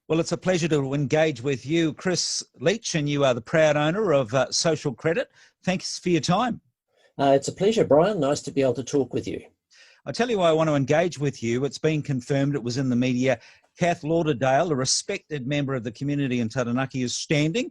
Well, it's a pleasure to engage with you, Chris Leitch, and you are the proud owner of Social Credit. Thanks for your time. It's a pleasure, Brian. Nice to be able to talk with you. I'll tell you why I want to engage with you. It's been confirmed, it was in the media, Kath Lauderdale, a respected member of the community in Taranaki, is standing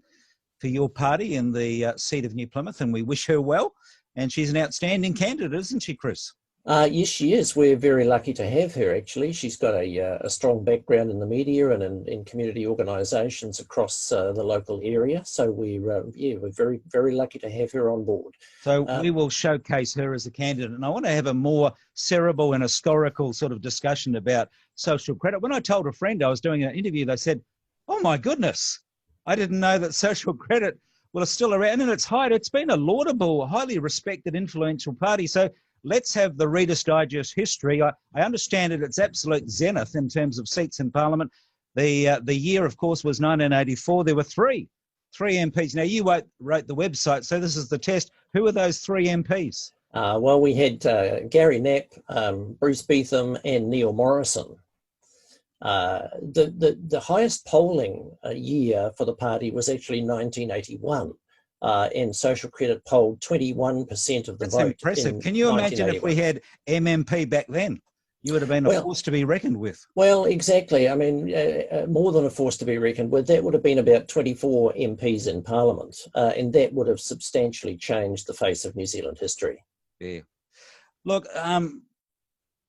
for your party in the seat of New Plymouth, and we wish her well. And she's an outstanding candidate, isn't she, Chris? Yes, she is. We're very lucky to have her, actually. She's got a strong background in the media and in community organisations across the local area. So we're very, very lucky to have her on board. So we will showcase her as a candidate. And I want to have a more cerebral and historical sort of discussion about social credit. When I told a friend I was doing an interview, they said, "Oh my goodness, I didn't know that social credit was still around in its height. It's been a laudable, highly respected, influential party." So let's have the Reader's Digest history. I understand it, it's absolute zenith in terms of seats in Parliament. The year, of course, was 1984. There were three MPs. Now, you wrote the website, so this is the test. Who are those three MPs? Well, we had Gary Knapp, Bruce Beetham and Neil Morrison. The highest polling year for the party was actually 1981. And Social Credit polled 21% of the vote. That's impressive. Can you imagine if we had MMP back then? You would have been a force to be reckoned with. Well, exactly. I mean, more than a force to be reckoned with. That would have been about 24 MPs in Parliament, and that would have substantially changed the face of New Zealand history. Yeah. Look,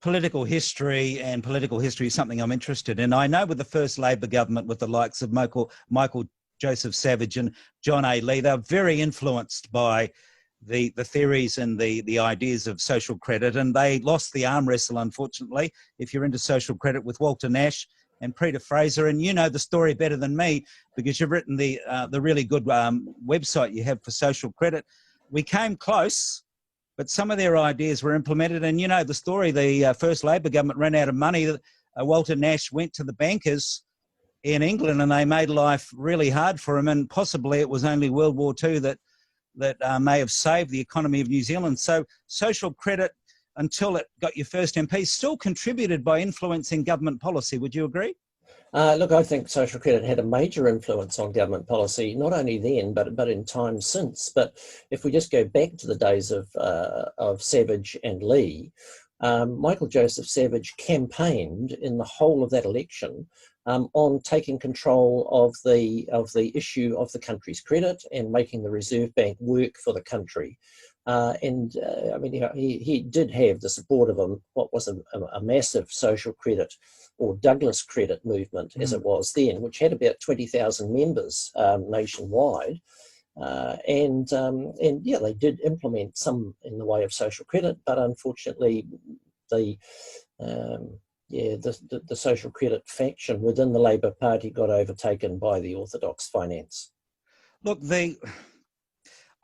political history is something I'm interested in. I know with the first Labor government, with the likes of Michael Joseph Savage and John A. Lee, they're very influenced by the theories and the ideas of social credit, and they lost the arm wrestle, unfortunately, if you're into social credit, with Walter Nash and Peter Fraser. And you know the story better than me because you've written the really good website you have for social credit. We came close, but some of their ideas were implemented, and you know the story. The first Labor government ran out of money. Walter Nash went to the bankers in England and they made life really hard for him, and possibly it was only World War II that may have saved the economy of New Zealand. So social credit, until it got your first MP, still contributed by influencing government policy. Would you agree? Look, I think social credit had a major influence on government policy, not only then, but in time since. But if we just go back to the days of Savage and Lee, Michael Joseph Savage campaigned in the whole of that election on taking control of the issue of the country's credit and making the Reserve Bank work for the country. I mean, you know, he did have the support of what was a massive social credit or Douglas credit movement, as it was then, which had about 20,000 members nationwide. And yeah, they did implement some in the way of social credit, but unfortunately, the social credit faction within the Labor Party got overtaken by the orthodox finance. Look,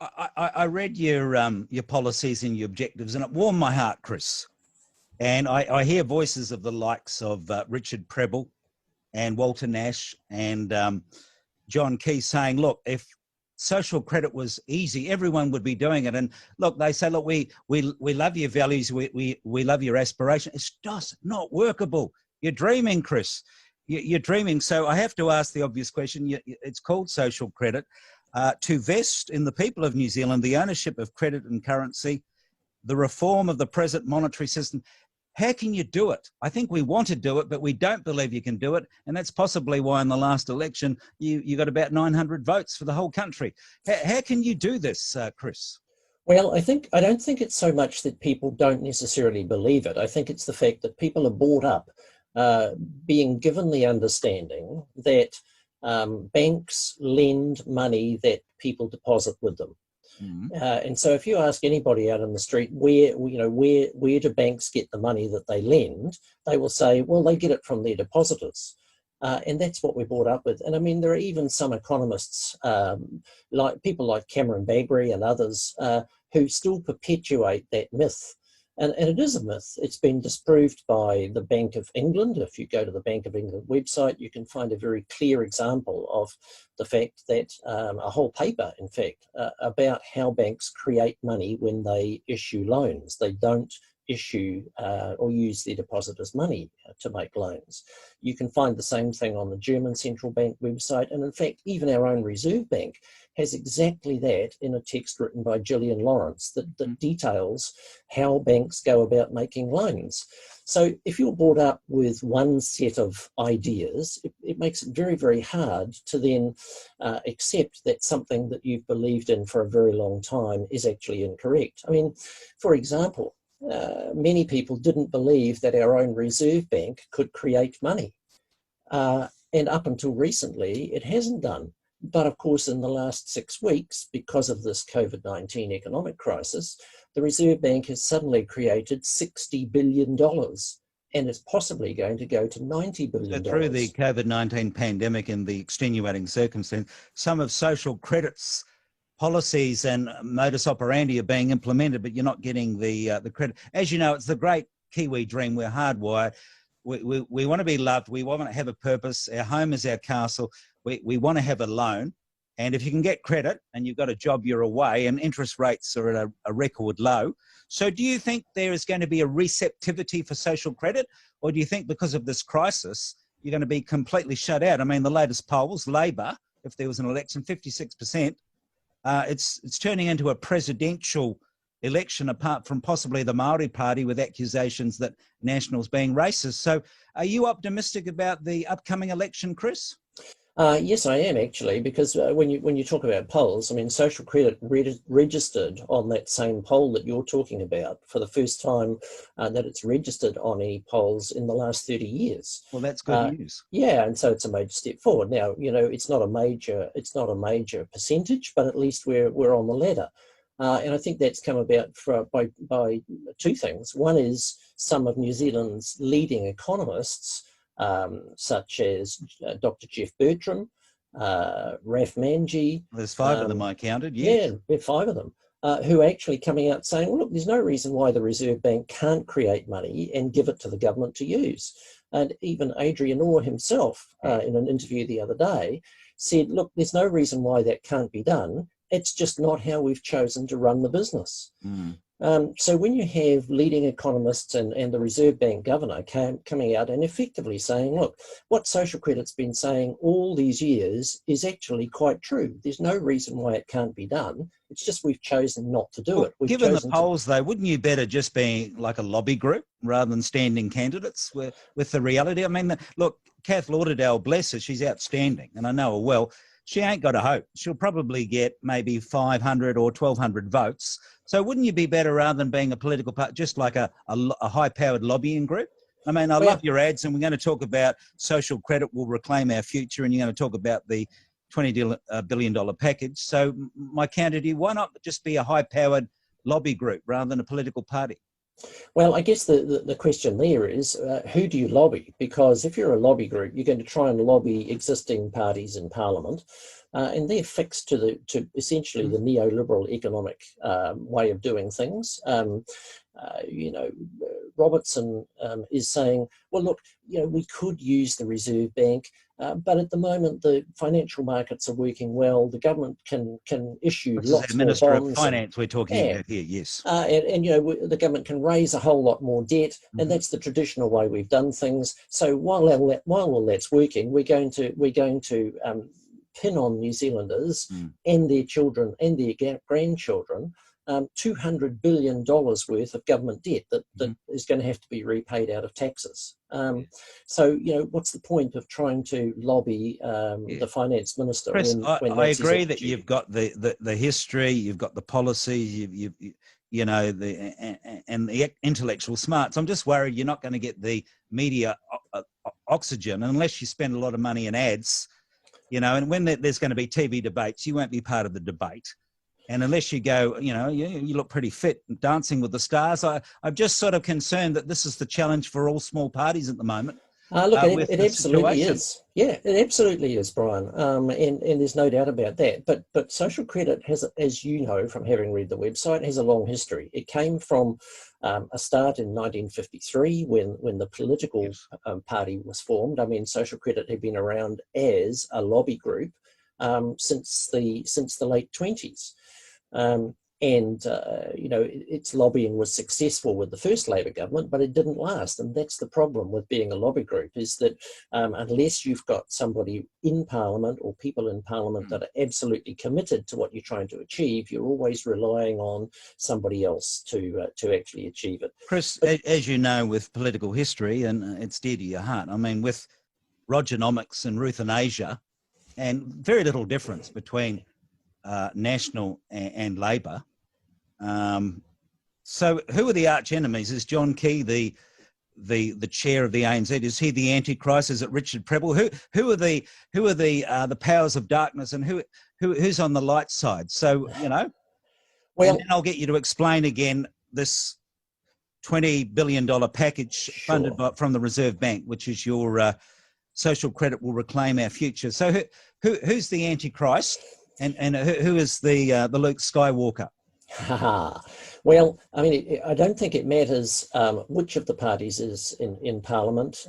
I read your policies and your objectives, and it warmed my heart, Chris. And I hear voices of the likes of Richard Prebble and Walter Nash and John Key saying, look, if social credit was easy, everyone would be doing it. And look, they say, look, we love your values, we love your aspiration. It's just not workable. You're dreaming, Chris. You're dreaming. So I have to ask the obvious question. It's called social credit. To vest in the people of New Zealand the ownership of credit and currency, the reform of the present monetary system. How can you do it? I think we want to do it, but we don't believe you can do it. And that's possibly why in the last election, you got about 900 votes for the whole country. How can you do this, Chris? Well, I don't think it's so much that people don't necessarily believe it. I think it's the fact that people are brought up being given the understanding that banks lend money that people deposit with them. And so if you ask anybody out in the street, where do banks get the money that they lend, they will say, well, they get it from their depositors. And that's what we're brought up with. And I mean, there are even some economists, like people like Cameron Bagbury and others, who still perpetuate that myth. And it is a myth. It's been disproved by the Bank of England. If you go to the Bank of England website, you can find a very clear example of the fact that a whole paper, in fact, about how banks create money when they issue loans. They don't issue or use their depositors' money to make loans. You can find the same thing on the German central bank website, and in fact, even our own Reserve Bank has exactly that in a text written by Gillian Lawrence that details how banks go about making loans. So if you're brought up with one set of ideas, it makes it very, very hard to then accept that something that you've believed in for a very long time is actually incorrect. I mean, for example, many people didn't believe that our own Reserve Bank could create money. And up until recently, it hasn't done. But of course, in the last 6 weeks, because of this COVID-19 economic crisis, the Reserve Bank has suddenly created $60 billion and is possibly going to go to $90 billion. So through the COVID-19 pandemic and the extenuating circumstance, some of social credit's policies and modus operandi are being implemented, but you're not getting the credit. As you know, it's the great Kiwi dream. We're hardwired. We want to be loved. We want to have a purpose. Our home is our castle. We want to have a loan. And if you can get credit and you've got a job, you're away, and interest rates are at a record low. So do you think there is going to be a receptivity for social credit? Or do you think because of this crisis, you're going to be completely shut out? I mean, the latest polls, Labor, if there was an election, 56%, it's turning into a presidential election apart from possibly the Māori Party with accusations that National's being racist. So are you optimistic about the upcoming election, Chris? Yes, I am actually, because when you talk about polls, I mean, social credit registered on that same poll that you're talking about for the first time that it's registered on any polls in the last 30 years. Well, that's good news. Yeah, and so it's a major step forward. Now, you know, it's not a major percentage, but at least we're on the ladder. And I think that's come about by two things. One is some of New Zealand's leading economists, such as Dr. Jeff Bertram, Raf Manji. There's 5 of them I counted, yes. Yeah, there are 5 of them, who are actually coming out saying, well, look, there's no reason why the Reserve Bank can't create money and give it to the government to use. And even Adrian Orr himself, in an interview the other day, said, look, there's no reason why that can't be done. It's just not how we've chosen to run the business. So when you have leading economists and the Reserve Bank governor coming out and effectively saying, look, what social credit's been saying all these years is actually quite true. There's no reason why it can't be done. It's just we've chosen not to do it. Given the polls, though, wouldn't you better just be like a lobby group rather than standing candidates with the reality? I mean, look, Kath Lauderdale, bless her, she's outstanding, and I know her well. She ain't got a hope. She'll probably get maybe 500 or 1,200 votes. So wouldn't you be better rather than being a political party, just like a high-powered lobbying group? I mean, I love your ads, and we're going to talk about social credit will reclaim our future, and you're going to talk about the $20 billion package. So my counter to you, why not just be a high-powered lobby group rather than a political party? Well, I guess the question there is, who do you lobby? Because if you're a lobby group, you're going to try and lobby existing parties in Parliament, and they're fixed to essentially the neoliberal economic way of doing things. You know, Robertson is saying, well, look, you know, we could use the Reserve Bank, but at the moment the financial markets are working well. The government can issue lots more bonds. Minister of Finance we're talking about here, yes. And you know, the government can raise a whole lot more debt, and that's the traditional way we've done things. So while all that's working, we're going to pin on New Zealanders and their children and their grandchildren $200 billion worth of government debt that is going to have to be repaid out of taxes. So, you know, what's the point of trying to lobby the finance minister? Chris, when I agree that you've got the history, you've got the policies, you know, and the intellectual smarts. I'm just worried you're not going to get the media oxygen unless you spend a lot of money in ads, you know, and when there's going to be TV debates, you won't be part of the debate. And unless you go, you know, you look pretty fit, Dancing with the Stars. I'm just sort of concerned that this is the challenge for all small parties at the moment. Look, it absolutely is. Yeah, it absolutely is, Brian. And there's no doubt about that. But social credit has, as you know from having read the website, has a long history. It came from a start in 1953 when the political party was formed. I mean, social credit had been around as a lobby group since the late 20s. And, its lobbying was successful with the first Labor government, but it didn't last. And that's the problem with being a lobby group, is that unless you've got somebody in Parliament or people in Parliament that are absolutely committed to what you're trying to achieve, you're always relying on somebody else to actually achieve it. Chris, as you know, with political history, and it's dear to your heart, I mean, with Rogernomics and euthanasia, and very little difference between National and Labor. So who are the arch enemies? Is John Key the chair of the ANZ? Is he the Antichrist? Is it Richard Prebble? Who are the powers of darkness, and who's on the light side? So, well, and then I'll get you to explain again this $20 billion package funded from the Reserve Bank, which is your social credit will reclaim our future. So who's the Antichrist, and who is the Luke Skywalker? Well, I mean, I don't think it matters which of the parties is in Parliament.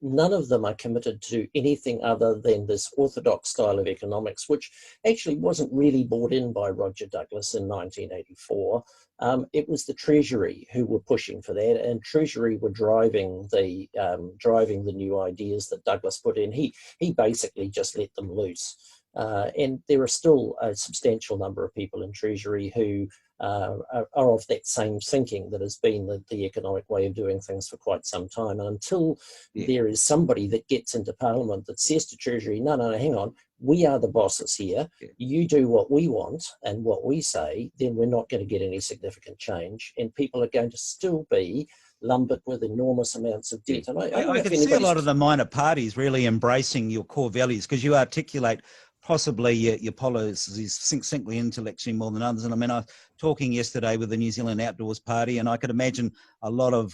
None of them are committed to anything other than this orthodox style of economics, which actually wasn't really brought in by Roger Douglas in 1984. It was the Treasury who were pushing for that, and Treasury were driving the new ideas that Douglas put in. He basically just let them loose. And there are still a substantial number of people in Treasury who are of that same thinking that has been the economic way of doing things for quite some time. And until there is somebody that gets into Parliament that says to Treasury, no, hang on, we are the bosses here, you do what we want and what we say, then we're not going to get any significant change, and people are going to still be lumbered with enormous amounts of debt. And I can see a lot of the minor parties really embracing your core values, because you articulate possibly your policies succinctly, intellectually more than others. And I mean, I was talking yesterday with the New Zealand Outdoors Party, and I could imagine a lot of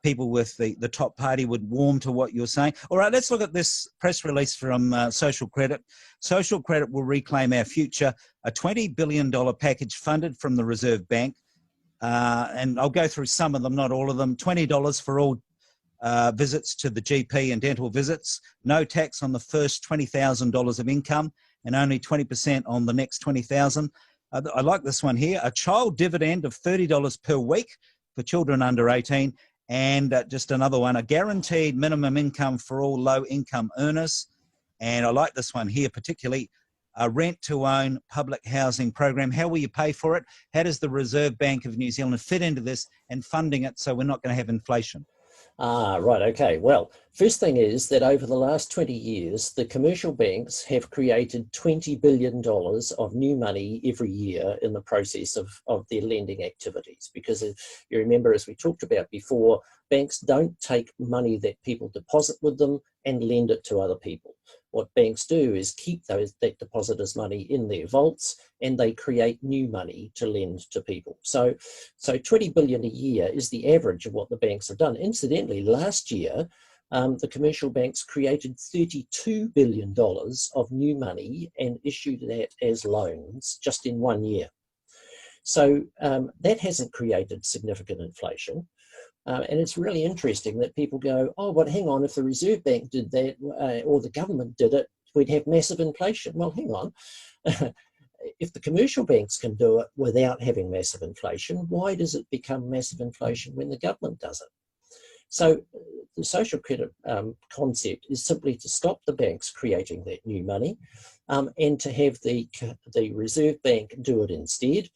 people with the top party would warm to what you're saying. All right, let's look at this press release from Social Credit. Social Credit will reclaim our future, a $20 billion package funded from the Reserve Bank. And I'll go through some of them, not all of them. $20 for all visits to the GP and dental visits, no tax on the first $20,000 of income, and only 20% on the next $20,000. I like this one here, a child dividend of $30 per week for children under 18, and just another one, a guaranteed minimum income for all low-income earners. And I like this one here particularly, a rent-to-own public housing program. How will you pay for it? How does the Reserve Bank of New Zealand fit into this and funding it so we're not going to have inflation? Right, okay. Well, first thing is that over the last 20 years, the commercial banks have created $20 billion of new money every year in the process of their lending activities. Because if you remember, as we talked about before, banks don't take money that people deposit with them and lend it to other people. What banks do is keep that depositors' money in their vaults, and they create new money to lend to people. So 20 billion a year is the average of what the banks have done. Incidentally, last year, the commercial banks created $32 billion of new money and issued that as loans just in 1 year. So that hasn't created significant inflation. And it's really interesting that people go, oh, but hang on, if the Reserve Bank did that or the government did it, we'd have massive inflation. Well, hang on. If the commercial banks can do it without having massive inflation, why does it become massive inflation when the government does it? So the social credit concept is simply to stop the banks creating that new money and to have the Reserve Bank do it instead,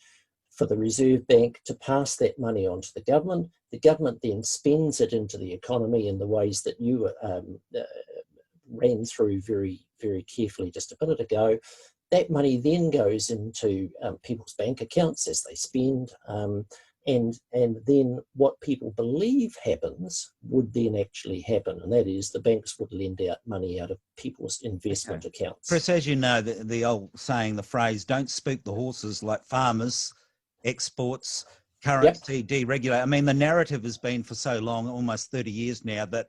for the Reserve Bank to pass that money on to the government. The government then spends it into the economy in the ways that you ran through very, very carefully just a minute ago. That money then goes into people's bank accounts as they spend, and then what people believe happens would then actually happen, and that is the banks would lend out money out of people's investment accounts. Chris, as you know, the old saying, the phrase, don't spook the horses, like farmers, exports, currency, deregulate. I mean, the narrative has been for so long, almost 30 years now, that,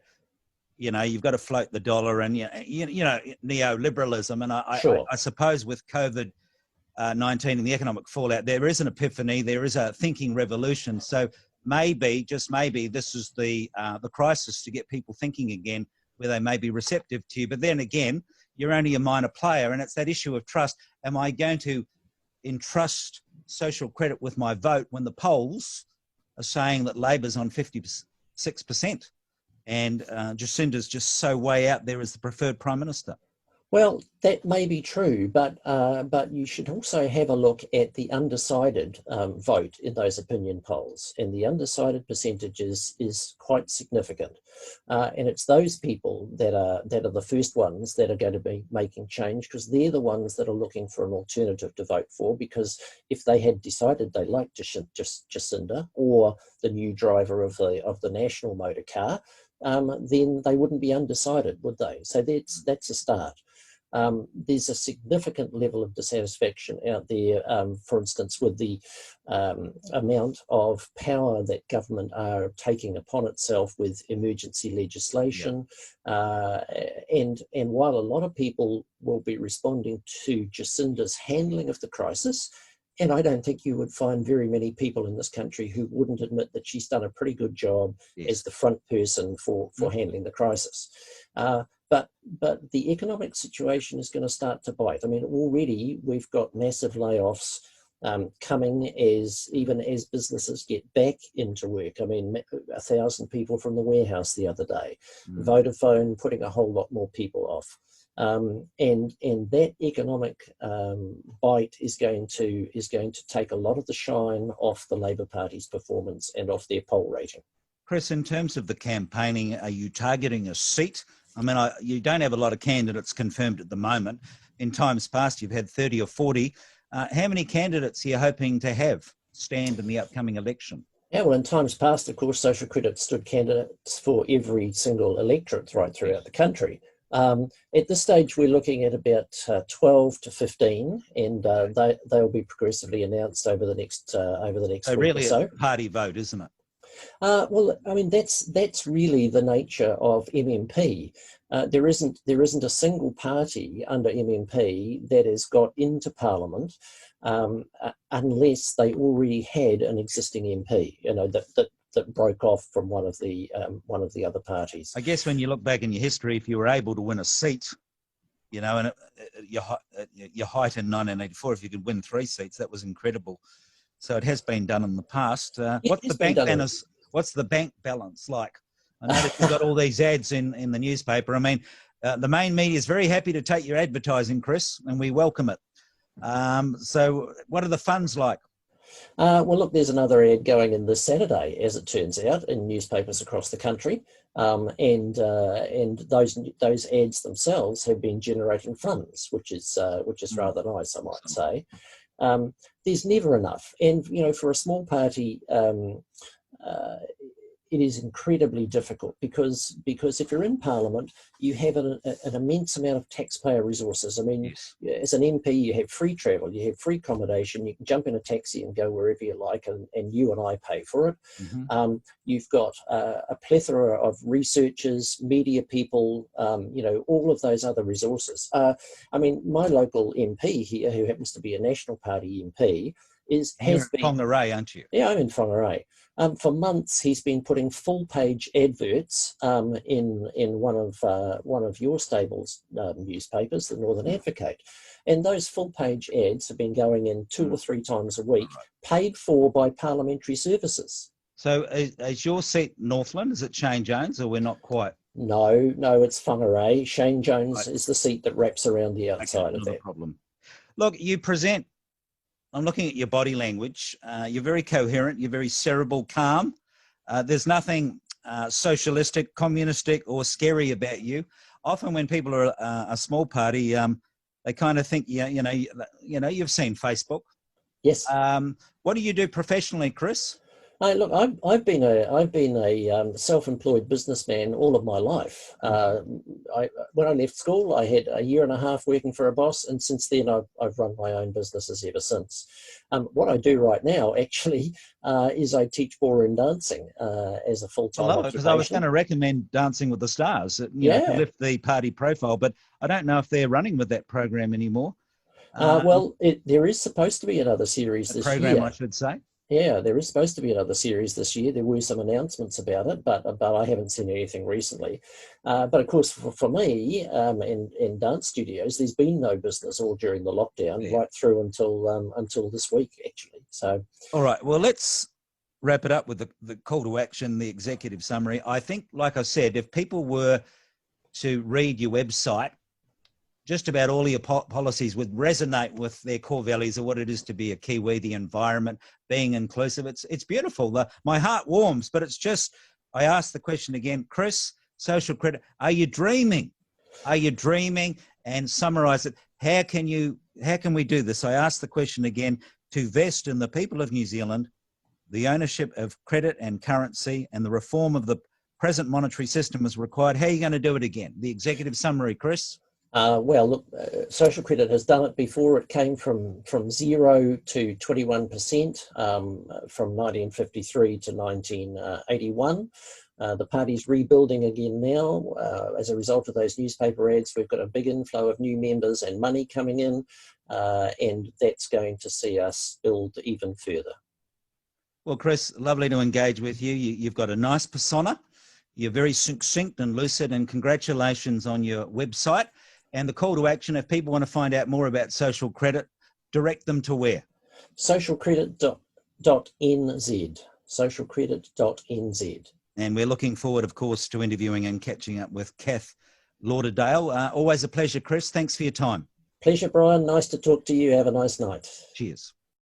you know, you've got to float the dollar and, neoliberalism. And I suppose with COVID-19 and the economic fallout, there is an epiphany, there is a thinking revolution. So maybe, just maybe, this is the crisis to get people thinking again, where they may be receptive to you. But then again, you're only a minor player, and it's that issue of trust. Am I going to entrust social credit with my vote when the polls are saying that Labor's on 56%, and Jacinda's just so way out there as the preferred Prime Minister? Well, that may be true, but you should also have a look at the undecided vote in those opinion polls, and the undecided percentage is quite significant, and it's those people that are the first ones that are going to be making change, because they're the ones that are looking for an alternative to vote for. Because if they had decided they liked Jacinda or the new driver of the national motor car, then they wouldn't be undecided, would they? So that's a start. There's a significant level of dissatisfaction out there, for instance, with the amount of power that government are taking upon itself with emergency legislation. And while a lot of people will be responding to Jacinda's handling of the crisis, and I don't think you would find very many people in this country who wouldn't admit that she's done a pretty good job as the front person for handling the crisis. But the economic situation is going to start to bite. I mean, already we've got massive layoffs coming even as businesses get back into work. I mean, 1,000 people from the warehouse the other day. Vodafone putting a whole lot more people off. And that economic bite is going to take a lot of the shine off the Labor Party's performance and off their poll rating. Chris, in terms of the campaigning, are you targeting a seat? I mean, you don't have a lot of candidates confirmed at the moment. In times past, you've had 30 or 40. How many candidates are you hoping to have stand in the upcoming election? Yeah, well, in times past, of course, social credit stood candidates for every single electorate right throughout the country. At this stage, we're looking at about 12 to 15, and they'll be progressively announced over the next week really or so. A party vote, isn't it? Well, I mean, that's really the nature of MMP. There isn't a single party under MMP that has got into Parliament unless they already had an existing MP, that broke off from one of the other parties. I guess when you look back in your history, if you were able to win a seat, and your height in 1984, if you could win 3 seats, that was incredible. So it has been done in the past. What's the bank balance like? I noticed you've got all these ads in the newspaper. I mean, the main media is very happy to take your advertising, Chris, and we welcome it. So what are the funds like? Well, look, there's another ad going in this Saturday, as it turns out, in newspapers across the country, and those ads themselves have been generating funds, which is rather nice, I might say. There's never enough, and for a small party, it is incredibly difficult because if you're in Parliament, you have an immense amount of taxpayer resources. I mean, as an MP, you have free travel, you have free accommodation, you can jump in a taxi and go wherever you like, and you and I pay for it. You've got a plethora of researchers, media people, all of those other resources. I mean, my local MP here, who happens to be a National Party MP, has been Whangarei, aren't you? Yeah, I'm in Whangarei. For months, he's been putting full-page adverts in one of your stable's newspapers, the Northern Advocate, and those full-page ads have been going in 2 or 3 times a week, paid for by parliamentary services. So, is your seat Northland? Is it Shane Jones, or we're not quite? No, it's Whangarei. Shane Jones is the seat that wraps around the outside of that. Not a problem. Look, you present. I'm looking at your body language. You're very coherent. You're very cerebral, calm. There's nothing socialistic, communistic, or scary about you. Often, when people are a small party, they kind of think, you've seen Facebook. Yes. What do you do professionally, Chris? Look, I've been a self-employed businessman all of my life. When I left school, I had a year and a half working for a boss, and since then I've run my own businesses ever since. What I do right now, actually, is I teach ballroom dancing as a full-time occupation. Because I was going to recommend Dancing with the Stars, to lift the party profile, but I don't know if they're running with that program anymore. There is supposed to be another series this year. Program, I should say. Yeah, there is supposed to be another series this year. There were some announcements about it, but I haven't seen anything recently. But of course, for me in dance studios, there's been no business all during the lockdown, Yeah. right through until this week, actually. So, All right. Well, let's wrap it up with the call to action, the executive summary. I think, like I said, if people were to read your website, just about all your policies would resonate with their core values of what it is to be a Kiwi, the environment, being inclusive. It's beautiful. My heart warms, but it's just, I ask the question again, Chris, social credit, are you dreaming? Are you dreaming? And summarize it. How can we do this? I ask the question again, to vest in the people of New Zealand the ownership of credit and currency, and the reform of the present monetary system is required. How are you going to do it again? The executive summary, Chris. well, look, social credit has done it before. It came from 0 to 21% from 1953 to 1981. The party's rebuilding again now. As a result of those newspaper ads, we've got a big inflow of new members and money coming in, and that's going to see us build even further. Well, Chris, lovely to engage with you. You've got a nice persona. You're very succinct and lucid, and congratulations on your website. And the call to action, if people want to find out more about social credit, direct them to where? Socialcredit.nz. Socialcredit.nz. And we're looking forward, of course, to interviewing and catching up with Kath Lauderdale. Always a pleasure, Chris. Thanks for your time. Pleasure, Brian. Nice to talk to you. Have a nice night. Cheers.